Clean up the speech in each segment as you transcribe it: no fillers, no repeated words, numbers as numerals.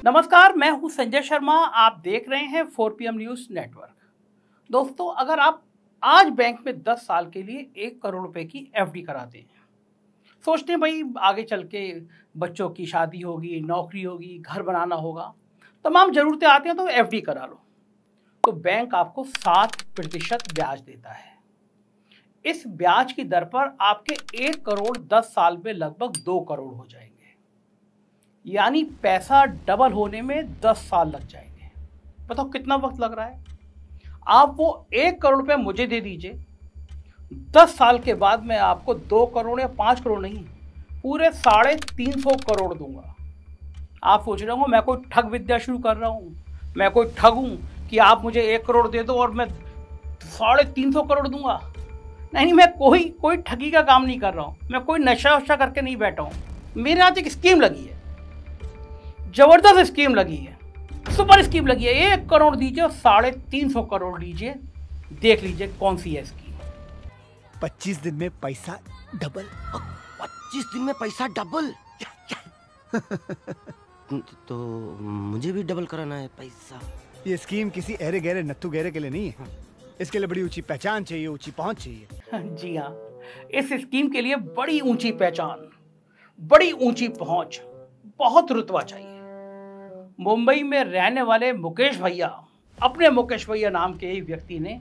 नमस्कार, मैं हूं संजय शर्मा। आप देख रहे हैं 4PM न्यूज़ नेटवर्क। दोस्तों, अगर आप आज बैंक में 10 साल के लिए 1 करोड़ रुपए की एफडी कराते हैं, सोचते हैं भाई आगे चल के बच्चों की शादी होगी, नौकरी होगी, घर बनाना होगा, तमाम ज़रूरतें आती हैं तो एफडी करा लो, तो बैंक आपको 7% ब्याज देता है। इस ब्याज की दर पर आपके 1 करोड़ 10 साल में लगभग 2 करोड़ हो जाएंगे, यानी पैसा डबल होने में 10 साल लग जाएंगे। बताओ कितना वक्त लग रहा है। आप वो 1 करोड़ रुपए मुझे दे दीजिए, 10 साल के बाद मैं आपको 2 करोड़ या 5 करोड़ नहीं, पूरे 350 करोड़ दूंगा। आप सोच रहे हो मैं कोई ठग विद्या शुरू कर रहा हूँ, मैं कोई ठग हूँ कि आप मुझे 1 करोड़ दे दो और मैं 350 करोड़ दूंगा। नहीं, मैं कोई ठगी का काम नहीं कर रहा हूँ, मैं कोई नशा वशा करके नहीं बैठा हूँ। मेरे हाथ एक स्कीम लगी है, जबरदस्त स्कीम लगी है, सुपर स्कीम लगी है। 1 करोड़ दीजिए और 350 करोड़ लीजिए, देख लीजिए कौन सी है स्कीम। 25 दिन में पैसा डबल। 25 दिन में पैसा डबल? तो मुझे भी डबल कराना है पैसा। ये स्कीम किसी अरे गहरे नत्थु गहरे के लिए नहीं है, इसके लिए बड़ी ऊंची पहचान चाहिए, ऊंची पहुंच चाहिए। जी हाँ, इस स्कीम के लिए बड़ी ऊंची पहचान, बड़ी ऊंची पहुंच, बहुत रुतबा चाहिए। मुंबई में रहने वाले मुकेश भैया, अपने मुकेश भैया नाम के ही व्यक्ति ने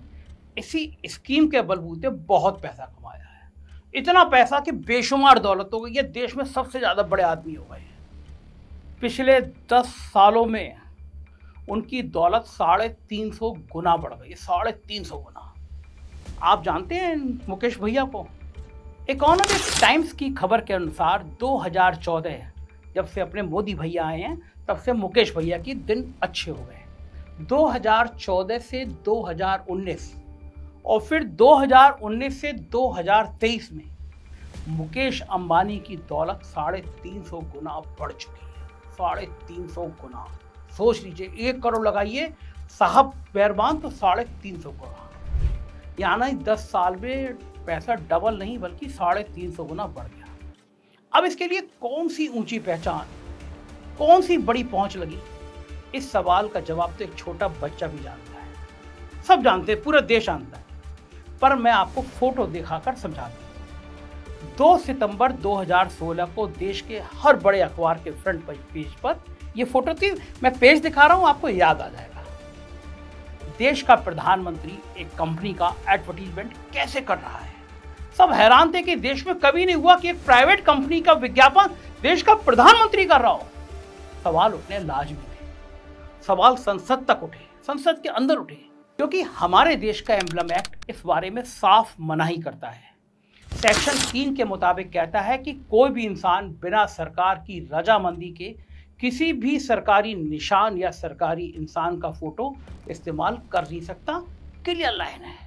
इसी स्कीम के बलबूते बहुत पैसा कमाया है। इतना पैसा कि बेशुमार दौलत हो गई है, देश में सबसे ज़्यादा बड़े आदमी हो गए हैं। पिछले 10 सालों में उनकी दौलत 350 गुना बढ़ गई, 350 गुना। आप जानते हैं मुकेश भैया को? इकोनॉमिक टाइम्स की खबर के अनुसार 2014 जब से अपने मोदी भैया आए हैं, तब से मुकेश भैया की दिन अच्छे हो गए। 2014 से 2019 और फिर 2019 से 2023 में मुकेश अंबानी की दौलत 350 गुना बढ़ चुकी है। 350 गुना। सोच लीजिए, 1 करोड़ लगाइए साहब मेहरबान, तो 350 गुना, यानी 10 साल में पैसा डबल नहीं बल्कि 350 गुना बढ़ गया। अब इसके लिए कौन सी ऊंची पहचान, कौन सी बड़ी पहुंच लगी? इस सवाल का जवाब तो एक छोटा बच्चा भी जानता है, सब जानते हैं, पूरा देश जानता है, पर मैं आपको फोटो दिखाकर समझा दूं। 2 सितंबर 2016 को देश के हर बड़े अखबार के फ्रंट पेज पर यह फोटो थी। मैं पेज दिखा रहा हूं, आपको याद आ जाएगा। देश का प्रधानमंत्री एक कंपनी का एडवर्टीजमेंट कैसे कर रहा है। सब हैरान थे कि देश में कभी नहीं हुआ कि एक प्राइवेट कंपनी का विज्ञापन देश का प्रधानमंत्री कर रहा हो। सवाल उठने लाजमी थे, सवाल संसद तक उठे, संसद के अंदर उठे, क्योंकि हमारे देश का एम्बलम एक्ट इस बारे में साफ मनाही करता है। सेक्शन 3 के मुताबिक कहता है कि कोई भी इंसान बिना सरकार की रजामंदी के किसी भी सरकारी निशान या सरकारी इंसान का फोटो इस्तेमाल कर नहीं सकता। क्लियर लाइन है।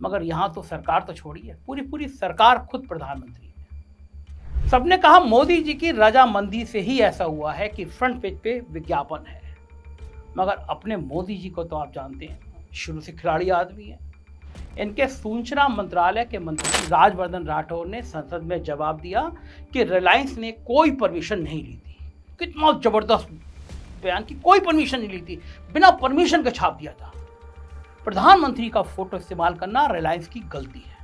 मगर यहाँ तो सरकार तो छोड़िए, पूरी सरकार खुद प्रधानमंत्री है। सबने कहा मोदी जी की रजामंदी से ही ऐसा हुआ है कि फ्रंट पेज पे विज्ञापन है। मगर अपने मोदी जी को तो आप जानते हैं, शुरू से खिलाड़ी आदमी है। इनके सूचना मंत्रालय के मंत्री राजवर्धन राठौर ने संसद में जवाब दिया कि रिलायंस ने कोई परमिशन नहीं ली थी। कितना जबरदस्त बयान की, कोई परमिशन नहीं ली थी, बिना परमिशन के छाप दिया था। प्रधानमंत्री का फोटो इस्तेमाल करना रिलायंस की गलती है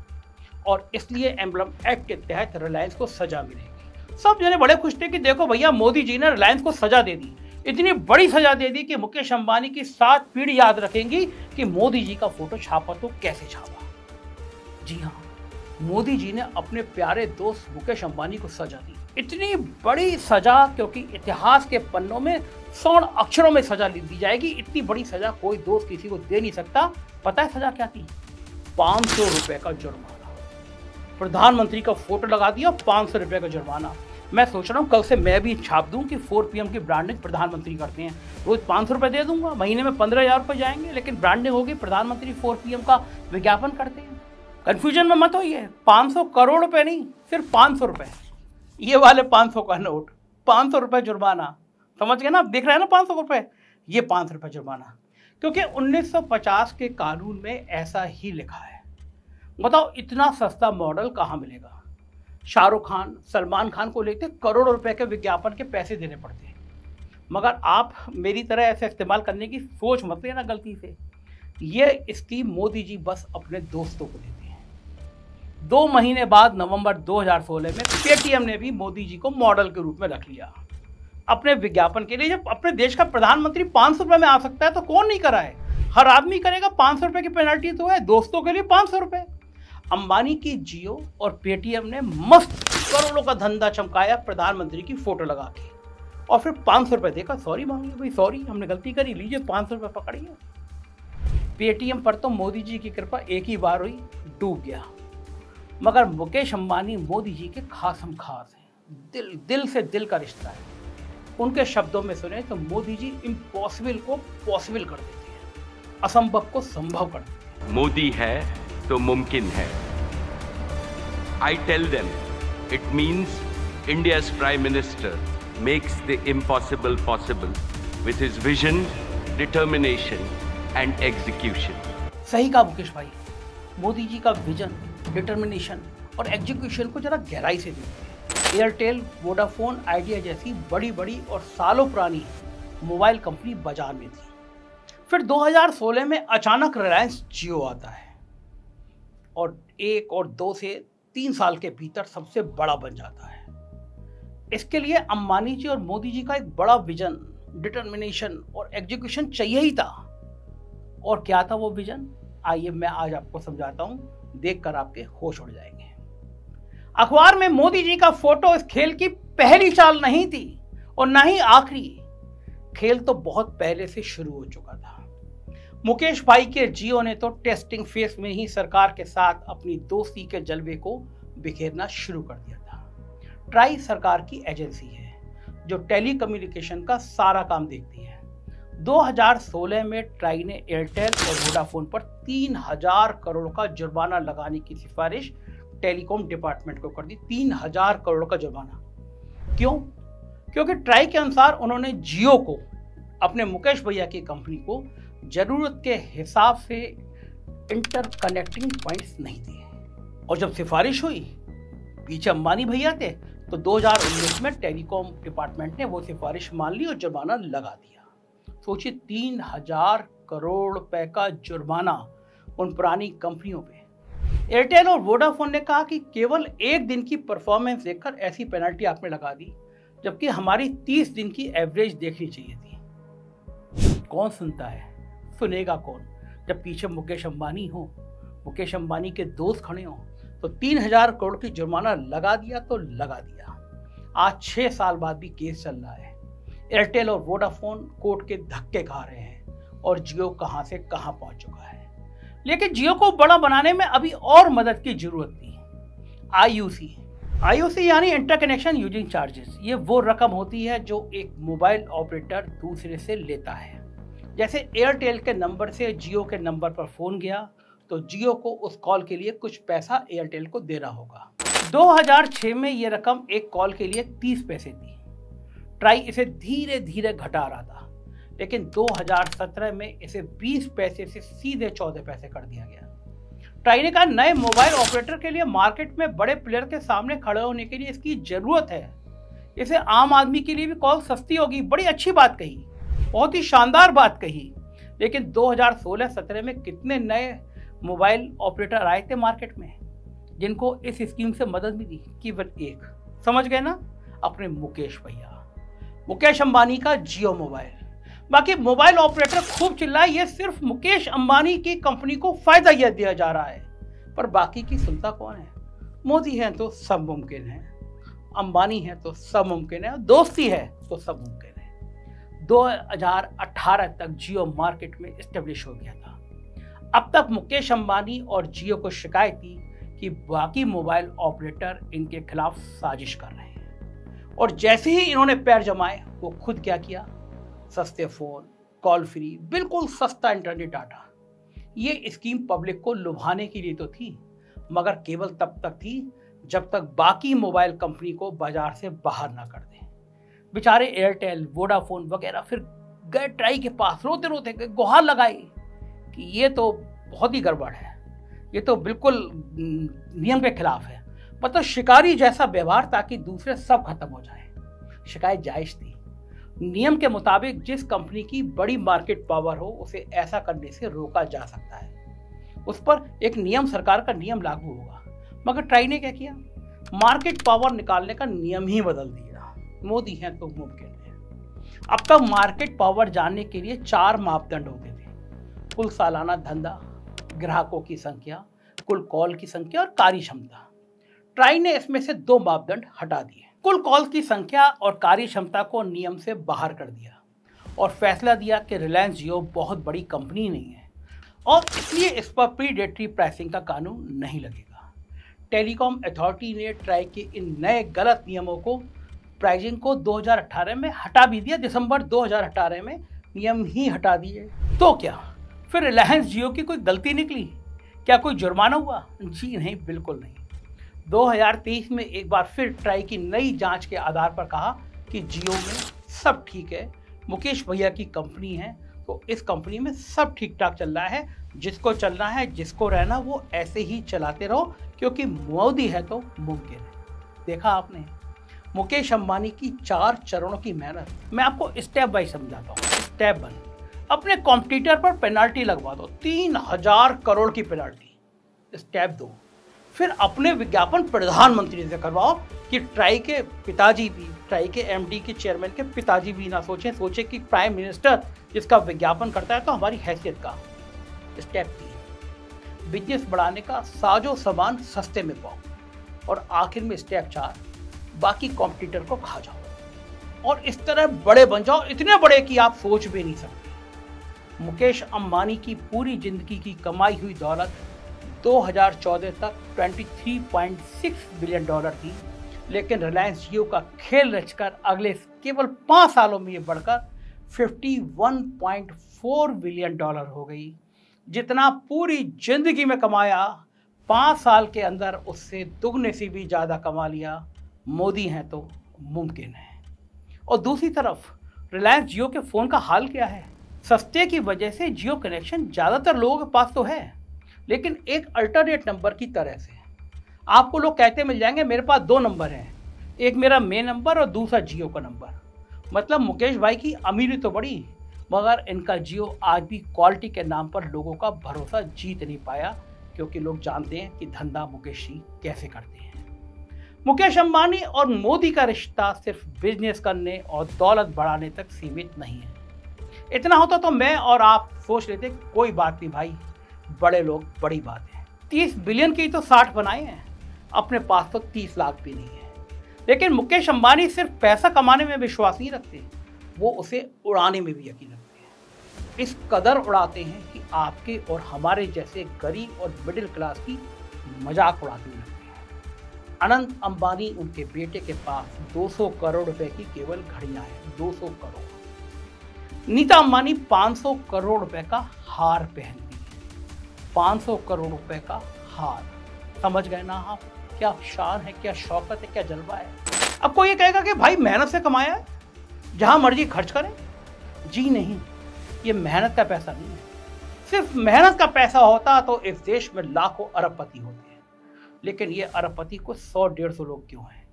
और इसलिए एम्बलम एक्ट के तहत रिलायंस को सजा मिलेगी। सब जने बड़े खुश थे कि देखो भैया, मोदी जी ने रिलायंस को सजा दे दी। इतनी बड़ी सजा दे दी कि मुकेश अंबानी की 7 पीढ़ी याद रखेंगी कि मोदी जी का फोटो छापा तो कैसे छापा। जी हाँ, मोदी जी ने अपने प्यारे दोस्त मुकेश अंबानी को सजा दी। इतनी बड़ी सजा, क्योंकि इतिहास के पन्नों में स्वर्ण अक्षरों में सजा दी जाएगी। इतनी बड़ी सजा कोई दोस्त किसी को दे नहीं सकता। पता है सजा क्या थी? 500 रुपए का जुर्माना। प्रधानमंत्री का फोटो लगा दिया, 500 रुपए का जुर्माना। मैं सोच रहा हूँ कल से मैं भी छाप दूं कि 4PM की ब्रांडिंग प्रधानमंत्री करते हैं। रोज 500 रुपए दे दूंगा, महीने में 15,000 रुपए जाएंगे, लेकिन ब्रांडिंग होगी, प्रधानमंत्री 4PM का विज्ञापन करते हैं। कंफ्यूजन में मत होइए, 500 करोड़ रुपए नहीं, सिर्फ 500 रुपए। ये वाले 500 का नोट, 500 रुपए जुर्माना। समझ गए ना? आप देख रहे हैं ना 500 रुपए, ये 500 रुपए जुर्माना, क्योंकि 1950 के कानून में ऐसा ही लिखा है। बताओ इतना सस्ता मॉडल कहाँ मिलेगा? शाहरुख खान, सलमान खान को लेते करोड़ों रुपए के विज्ञापन के पैसे देने पड़ते हैं। मगर आप मेरी तरह ऐसे इस्तेमाल करने की सोच मत लेना गलती से। ये स्कीम मोदी जी बस अपने दोस्तों को देते हैं। 2 महीने बाद नवंबर 2016 में पेटीएम ने भी मोदी जी को मॉडल के रूप में रख लिया अपने विज्ञापन के लिए। जब अपने देश का प्रधानमंत्री 500 रुपये में आ सकता है तो कौन नहीं कराए, हर आदमी करेगा। 500 रुपये की पेनल्टी तो है, दोस्तों के लिए 500 रुपये। अंबानी की जियो और पेटीएम ने मस्त करोड़ों का धंधा चमकाया प्रधानमंत्री की फोटो लगा के, और फिर 500 रुपये देकर सॉरी मांगी, भाई सॉरी हमने गलती करी, लीजिए 500 रुपये पकड़िए। पेटीएम पर तो मोदी जी की कृपा एक ही बार हुई, डूब गया। मगर मुकेश अंबानी मोदी जी के खासम खास हैं, दिल से दिल का रिश्ता है। उनके शब्दों में सुने तो मोदी जी इम्पॉसिबल को पॉसिबल कर देते हैं, असंभव को संभव कर देते हैं। मोदी है तो मुमकिन है। I tell them it means India's Prime Minister makes the impossible possible with his vision, determination and execution. सही कहा मुकेश भाई, मोदी जी का विजन, डिटर्मिनेशन और एग्जीक्यूशन को जरा गहराई से देखिए। एयरटेल, वोडाफोन, आइडिया जैसी बड़ी बड़ी और सालों पुरानी मोबाइल कंपनी बाजार में थी। फिर 2016 में अचानक रिलायंस जियो आता है और 1 और 2 से 3 साल के भीतर सबसे बड़ा बन जाता है। इसके लिए अंबानी जी और मोदी जी का एक बड़ा विजन, डिटर्मिनेशन और एग्जीक्यूशन चाहिए ही था। और क्या था वो विजन, आइए मैं आज आपको समझाता हूं, देखकर आपके होश उड़ जाएंगे। अखबार में मोदी जी का फोटो इस खेल की पहली चाल नहीं थी और ना ही आखिरी। खेल तो बहुत पहले से शुरू हो चुका था। मुकेश भाई के जियो ने तो टेस्टिंग फेज में ही सरकार के साथ अपनी दोस्ती के जलवे को बिखेरना शुरू कर दिया था। ट्राई सरकार की एजेंसी है जो टेलीकम्युनिकेशन का सारा काम देखती है। 2016 में ट्राई ने एयरटेल और वोडाफोन पर 3000 करोड़ का जुर्माना लगाने की सिफारिश टेलीकॉम डिपार्टमेंट को कर दी। 3000 करोड़ का जुर्माना क्यों? क्योंकि ट्राई के अनुसार उन्होंने जियो को, अपने मुकेश भैया की कंपनी को, जरूरत के हिसाब से इंटरकनेक्टिंग पॉइंट्स नहीं दिए। और जब सिफारिश हुई, पीछे अंबानी भैया थे, तो 2019 में टेलीकॉम डिपार्टमेंट ने वो सिफारिश मान ली और जुर्माना लगा दिया। सोचिए 3000 करोड़ रुपए का जुर्माना उन पुरानी कंपनियों पे। एयरटेल और वोडाफोन ने कहा कि केवल 1 दिन की परफॉर्मेंस देखकर ऐसी पेनल्टी आपने लगा दी, जबकि हमारी 30 दिन की एवरेज देखनी चाहिए थी। कौन सुनता है, सुनेगा कौन? जब पीछे मुकेश अंबानी हो, मुकेश अंबानी के दोस्त खड़े हो, तो 3000 करोड़ की जुर्माना लगा दिया तो लगा दिया। आज 6 साल बाद भी केस चल रहा है। एयरटेल और वोडाफोन कोर्ट के धक्के खा रहे हैं और जियो कहां से कहां पहुंच चुका है। लेकिन जियो को बड़ा बनाने में अभी और मदद की जरूरत थी। आईयूसी यानी इंटरकनेक्शन यूजिंग चार्जेस, ये वो रकम होती है जो एक मोबाइल ऑपरेटर दूसरे से लेता है। जैसे एयरटेल के नंबर से जियो के नंबर पर फोन गया तो जियो को उस कॉल के लिए कुछ पैसा एयरटेल को देना होगा। 2006 में ये रकम एक कॉल के लिए 30 पैसे थी। ट्राई इसे धीरे धीरे घटा रहा था, लेकिन 2017 में इसे 20 पैसे से सीधे 14 पैसे कर दिया गया। ट्राई ने कहा नए मोबाइल ऑपरेटर के लिए मार्केट में बड़े प्लेयर के सामने खड़े होने के लिए इसकी जरूरत है। इसे आम आदमी के लिए भी कॉल सस्ती होगी। बड़ी अच्छी बात कही, बहुत ही शानदार बात कही। लेकिन 2016-17 में कितने नए मोबाइल ऑपरेटर आए थे मार्केट में जिनको इस स्कीम से मदद मिली? केवल एक, समझ गए ना, अपने मुकेश भैया, मुकेश अंबानी का जियो मोबाइल। बाकी मोबाइल ऑपरेटर खूब चिल्लाए, ये सिर्फ मुकेश अंबानी की कंपनी को फायदा यह दिया जा रहा है, पर बाकी की सुनता कौन है? मोदी है तो सब मुमकिन है, अंबानी है तो सब मुमकिन है, दोस्ती है तो सब मुमकिन है। 2018 तक जियो मार्केट में एस्टेब्लिश हो गया था। अब तक मुकेश अंबानी और जियो को शिकायत थी कि बाकी मोबाइल ऑपरेटर इनके खिलाफ साजिश कर रहे हैं, और जैसे ही इन्होंने पैर जमाए वो खुद क्या किया? सस्ते फोन, कॉल फ्री, बिल्कुल सस्ता इंटरनेट डाटा। ये स्कीम पब्लिक को लुभाने के लिए तो थी, मगर केवल तब तक थी जब तक बाकी मोबाइल कंपनी को बाजार से बाहर ना कर दें। बेचारे एयरटेल, वोडाफोन वगैरह फिर गए ट्राई के पास, रोते रोते गुहार लगाई कि ये तो बहुत ही गड़बड़ है, ये तो बिल्कुल नियम के खिलाफ है। मतलब शिकारी जैसा व्यवहार ताकि दूसरे सब खत्म हो जाए। शिकायत जायज थी। नियम के मुताबिक जिस कंपनी की बड़ी मार्केट पावर हो उसे ऐसा करने से रोका जा सकता है। उस पर एक नियम, सरकार का नियम लागू होगा। मगर ट्राई ने क्या किया, मार्केट पावर निकालने का नियम ही बदल दिया। मोदी हैं तो मुमकिन है। अब तक मार्केट पावर जानने के लिए 4 मापदंड होते थे: कुल सालाना धंधा, ग्राहकों की संख्या, कुल कॉल की संख्या और कार्य क्षमता। ट्राई ने इसमें से 2 मापदंड हटा दिए। कुल कॉल की संख्या और कार्य क्षमता को नियम से बाहर कर दिया और फैसला दिया कि रिलायंस जियो बहुत बड़ी कंपनी नहीं है और इसलिए इस पर प्रीडेटरी प्राइसिंग का कानून नहीं लगेगा। टेलीकॉम अथॉरिटी ने ट्राई के इन नए गलत नियमों को, प्राइसिंग को 2018 में हटा भी दिया। दिसंबर 2018 में नियम ही हटा दिए। तो क्या फिर रिलायंस जियो की कोई गलती निकली? क्या कोई जुर्माना हुआ? जी नहीं, बिल्कुल नहीं। 2023 में एक बार फिर ट्राई की नई जांच के आधार पर कहा कि जियो में सब ठीक है, मुकेश भैया की कंपनी है तो इस कंपनी में सब ठीक ठाक चल रहा है। जिसको चलना है, जिसको रहना, वो ऐसे ही चलाते रहो क्योंकि मोदी है तो मुमकिन है। देखा आपने मुकेश अंबानी की 4 चरणों की मेहनत। मैं आपको स्टेप बाय समझाता हूँ। स्टेप 1, अपने कॉम्पिटिटर पर पेनाल्टी लगवा दो, 3000 करोड़ की पेनाल्टी। स्टेप 2, फिर अपने विज्ञापन प्रधानमंत्री से करवाओ कि ट्राई के पिताजी भी, ट्राई के एमडी के चेयरमैन के पिताजी भी ना सोचे कि प्राइम मिनिस्टर जिसका विज्ञापन करता है तो हमारी हैसियत का। स्टेप 3, बिजनेस बढ़ाने का साजो सामान सस्ते में पाओ। और आखिर में स्टेप 4, बाकी कॉम्पिटिटर को खा जाओ और इस तरह बड़े बन जाओ, इतने बड़े कि आप सोच भी नहीं सकते। मुकेश अंबानी की पूरी जिंदगी की कमाई हुई दौलत 2014 तक 23.6 बिलियन डॉलर थी, लेकिन रिलायंस जियो का खेल रचकर अगले केवल 5 सालों में ये बढ़कर 51.4 बिलियन डॉलर हो गई। जितना पूरी जिंदगी में कमाया, 5 साल के अंदर उससे दुगने से भी ज़्यादा कमा लिया। मोदी हैं तो मुमकिन है। और दूसरी तरफ रिलायंस जियो के फ़ोन का हाल क्या है? सस्ते की वजह से जियो कनेक्शन ज़्यादातर लोगों के पास तो है, लेकिन एक अल्टरनेट नंबर की तरह से। आपको लोग कहते मिल जाएंगे मेरे पास 2 नंबर हैं, एक मेरा मेन नंबर और दूसरा जियो का नंबर। मतलब मुकेश भाई की अमीरी तो बड़ी, मगर इनका जियो आज भी क्वालिटी के नाम पर लोगों का भरोसा जीत नहीं पाया, क्योंकि लोग जानते हैं कि धंधा मुकेश जी कैसे करते हैं। मुकेश अंबानी और मोदी का रिश्ता सिर्फ बिजनेस करने और दौलत बढ़ाने तक सीमित नहीं है। इतना होता तो मैं और आप सोच लेते कोई बात नहीं भाई, बड़े लोग बड़ी बात है। 30 बिलियन की तो 60 बनाए हैं, अपने पास तो 30 लाख भी नहीं है। लेकिन मुकेश अंबानी सिर्फ पैसा कमाने में विश्वास नहीं रखते, वो उसे उड़ाने में भी यकीन रखते हैं। इस कदर उड़ाते हैं कि आपके और हमारे जैसे गरीब और मिडिल क्लास की मजाक उड़ाते लगते हैं। अनंत अंबानी, उनके बेटे के पास 200 करोड़ रुपए की केवल घड़ियां हैं, 200 करोड़। नीता अंबानी 500 करोड़ रुपए का हार पहनती है, 500 करोड़ रुपए का हार। समझ गए ना आप? क्या शान है, क्या शौकत है, क्या जलवा है। अब कोई ये कहेगा कि भाई मेहनत से कमाया है, जहां मर्जी खर्च करें। जी नहीं, ये मेहनत का पैसा नहीं है। सिर्फ मेहनत का पैसा होता तो इस देश में लाखों अरबपति होते हैं, लेकिन ये अरबपति को 100-150 लोग क्यों हैं?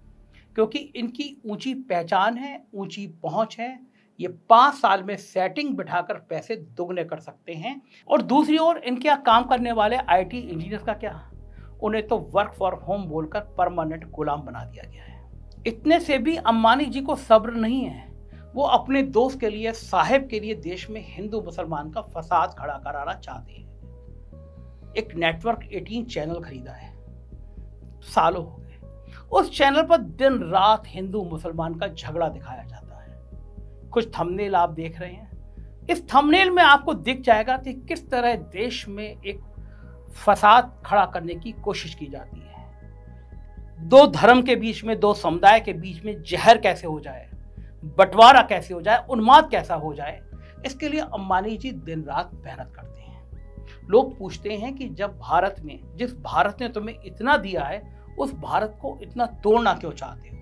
क्योंकि इनकी ऊंची पहचान है, ऊंची पहुंच है। ये 5 साल में सेटिंग बिठाकर पैसे दुगने कर सकते हैं। और दूसरी ओर इनके यहाँ काम करने वाले आईटी इंजीनियर्स का क्या? उन्हें तो वर्क फॉर होम बोलकर परमानेंट गुलाम बना दिया गया है। इतने से भी अंबानी जी को सब्र नहीं है। वो अपने दोस्त के लिए, साहेब के लिए देश में हिंदू मुसलमान का फसाद खड़ा कराना चाहते हैं। एक नेटवर्क 18 चैनल खरीदा है, सालों हो गए। उस चैनल पर दिन रात हिंदू मुसलमान का झगड़ा दिखाया जाता है। कुछ थंबनेल आप देख रहे हैं, इस थंबनेल में आपको दिख जाएगा कि किस तरह देश में एक फसाद खड़ा करने की कोशिश की जाती है। 2 धर्म के बीच में, 2 समुदाय के बीच में जहर कैसे हो जाए, बंटवारा कैसे हो जाए, उन्माद कैसा हो जाए, इसके लिए अंबानी जी दिन रात मेहनत करते हैं। लोग पूछते हैं कि जब भारत में, जिस भारत ने तुम्हें इतना दिया है, उस भारत को इतना तोड़ना क्यों चाहते हो?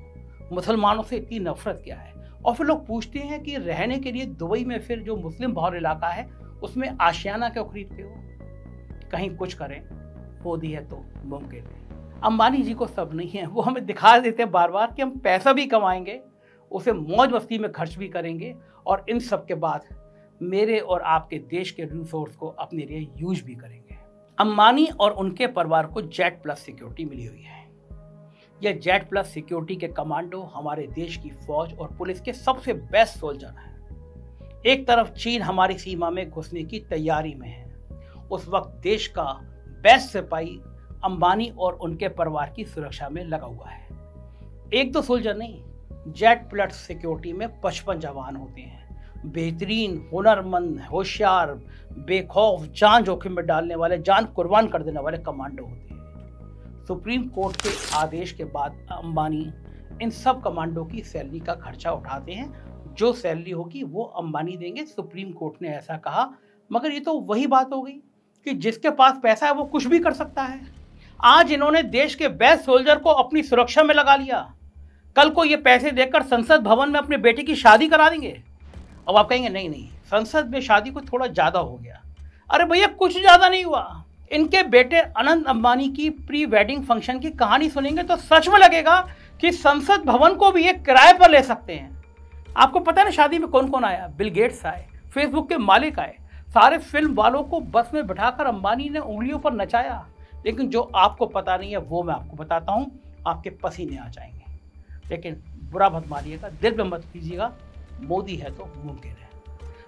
मुसलमानों से इतनी नफरत क्या है? और फिर लोग पूछते हैं कि रहने के लिए दुबई में फिर जो मुस्लिम बहुल इलाका है उसमें आशियाना क्यों खरीदते हो? कहीं कुछ करें, मोदी है तो मुमकिन है। अंबानी जी को सब नहीं है, वो हमें दिखा देते हैं बार बार कि हम पैसा भी कमाएंगे उसे मौज मस्ती में खर्च भी करेंगे और इन सब के बाद मेरे और आपके देश के रिसोर्स को अपने लिए यूज भी करेंगे। अंबानी और उनके परिवार को जेड प्लस सिक्योरिटी मिली हुई है। यह जेड प्लस सिक्योरिटी के कमांडो हमारे देश की फौज और पुलिस के सबसे बेस्ट सोल्जर हैं। एक तरफ चीन हमारी सीमा में घुसने की तैयारी में है, उस वक्त देश का बेस्ट सिपाही अंबानी और उनके परिवार की सुरक्षा में लगा हुआ है। एक दो सोल्जर नहीं, जेड प्लस सिक्योरिटी में 55 जवान होते हैं। बेहतरीन, हुनरमंद, होशियार, बेखौफ, जान जोखिम में डालने वाले, जान कुर्बान कर देने वाले कमांडो होते हैं। सुप्रीम कोर्ट के आदेश के बाद अंबानी इन सब कमांडो की सैलरी का खर्चा उठाते हैं। जो सैलरी होगी वो अंबानी देंगे, सुप्रीम कोर्ट ने ऐसा कहा। मगर ये तो वही बात हो गई कि जिसके पास पैसा है वो कुछ भी कर सकता है। आज इन्होंने देश के बेस्ट सोल्जर को अपनी सुरक्षा में लगा लिया, कल को ये पैसे देकर संसद भवन में अपने बेटे की शादी करा देंगे। अब आप कहेंगे नहीं नहीं, संसद में शादी को थोड़ा ज़्यादा हो गया। अरे भैया कुछ ज़्यादा नहीं हुआ। इनके बेटे अनंत अंबानी की प्री वेडिंग फंक्शन की कहानी सुनेंगे तो सच में लगेगा कि संसद भवन को भी ये किराए पर ले सकते हैं। आपको पता है ना शादी में कौन कौन आया? बिल गेट्स आए, फेसबुक के मालिक आए, सारे फिल्म वालों को बस में बिठाकर अंबानी ने उंगलियों पर नचाया। लेकिन जो आपको पता नहीं है वो मैं आपको बताता हूँ, आपके पसीने आ जाएंगे। लेकिन बुरा मत मानिएगा, दिल पे मत कीजिएगा, मोदी है तो मुमकिन है।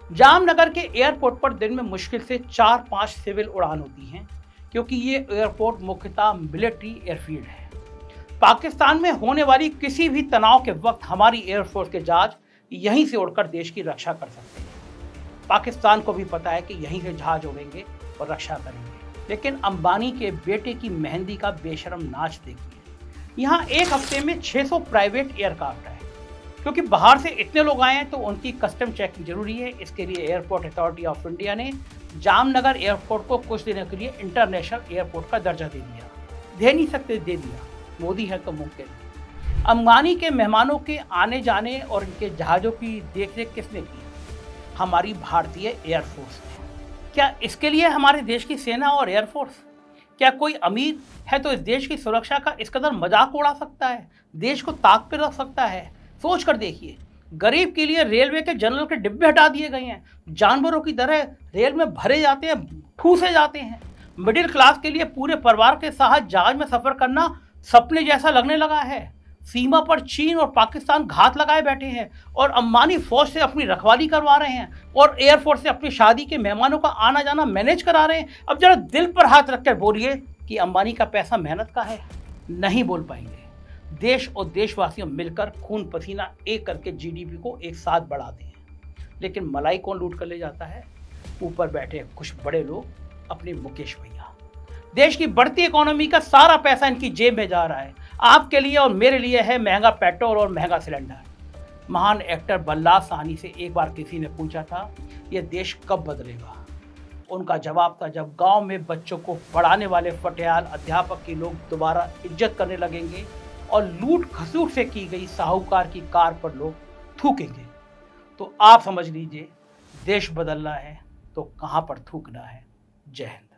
जामनगर के एयरपोर्ट पर दिन में मुश्किल से 4-5 सिविल उड़ान होती हैं, क्योंकि ये एयरपोर्ट मुख्यतः मिलिट्री एयरफील्ड है। पाकिस्तान में होने वाली किसी भी तनाव के वक्त हमारी एयरफोर्स के जहाज यहीं से उड़कर देश की रक्षा कर सकते हैं। पाकिस्तान को भी पता है कि यहीं से जहाज उड़ेंगे और रक्षा करेंगे। लेकिन अंबानी के बेटे की मेहंदी का बेशरम नाच देखिए। यहाँ एक हफ्ते में 600 प्राइवेट एयरक्राफ्ट है। क्योंकि बाहर से इतने लोग आए हैं तो उनकी कस्टम चेकिंग जरूरी है। इसके लिए एयरपोर्ट अथॉरिटी ऑफ इंडिया ने जामनगर एयरपोर्ट को कुछ दिनों के लिए इंटरनेशनल एयरपोर्ट का दर्जा दे दिया। दे नहीं सकते, दे दिया। मोदी है तो मुमकिन है। अंबानी के मेहमानों के आने जाने और इनके जहाज़ों की देखरेख किसने की? हमारी भारतीय एयरफोर्स ने। क्या इसके लिए हमारे देश की सेना और एयरफोर्स? क्या कोई अमीर है तो इस देश की सुरक्षा का इस कदर मजाक उड़ा सकता है, देश को ताक पर रख सकता है? सोच कर देखिए, गरीब के लिए रेलवे के जनरल के डिब्बे हटा दिए गए हैं, जानवरों की तरह रेल में भरे जाते हैं, ठूसे जाते हैं। मिडिल क्लास के लिए पूरे परिवार के साथ जहाज में सफर करना सपने जैसा लगने लगा है। सीमा पर चीन और पाकिस्तान घात लगाए बैठे हैं और अंबानी फौज से अपनी रखवाली करवा रहे हैं और एयरफोर्स से अपनी शादी के मेहमानों का आना जाना मैनेज करा रहे हैं। अब जरा दिल पर हाथ रखकर बोलिए कि अंबानी का पैसा मेहनत का है? नहीं बोल पाएंगे। देश और देशवासियों मिलकर खून पसीना एक करके जीडीपी को एक साथ बढ़ाते हैं। लेकिन मलाई कौन लूट कर ले जाता है? ऊपर बैठे कुछ बड़े लोग, अपने मुकेश भैया। देश की बढ़ती इकोनॉमी का सारा पैसा इनकी जेब में जा रहा है। आपके लिए और मेरे लिए है महंगा पेट्रोल और महंगा सिलेंडर। महान एक्टर बल्लाल साहनी से एक बार किसी ने पूछा था, यह देश कब बदलेगा? उनका जवाब था, जब गांव में बच्चों को पढ़ाने वाले फटियाल अध्यापक के लोग दोबारा इज्जत करने लगेंगे और लूट खसूट से की गई साहूकार की कार पर लोग थूकेंगे। तो आप समझ लीजिए, देश बदलना है तो कहाँ पर थूकना है। जय हिंद।